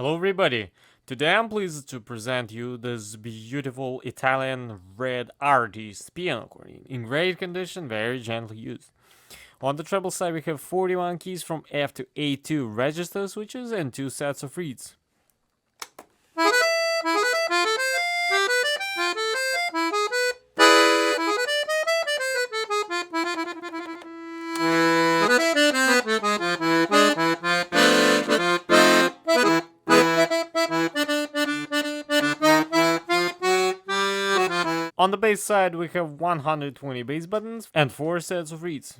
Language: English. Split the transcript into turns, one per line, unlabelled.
Hello everybody! Today I'm pleased to present you this beautiful Italian red artist piano accordion, in great condition, very gently used. On the treble side we have 41 keys from F to A2 register switches and 2 sets of reeds. On the bass side we have 120 bass buttons and 4 sets of reeds.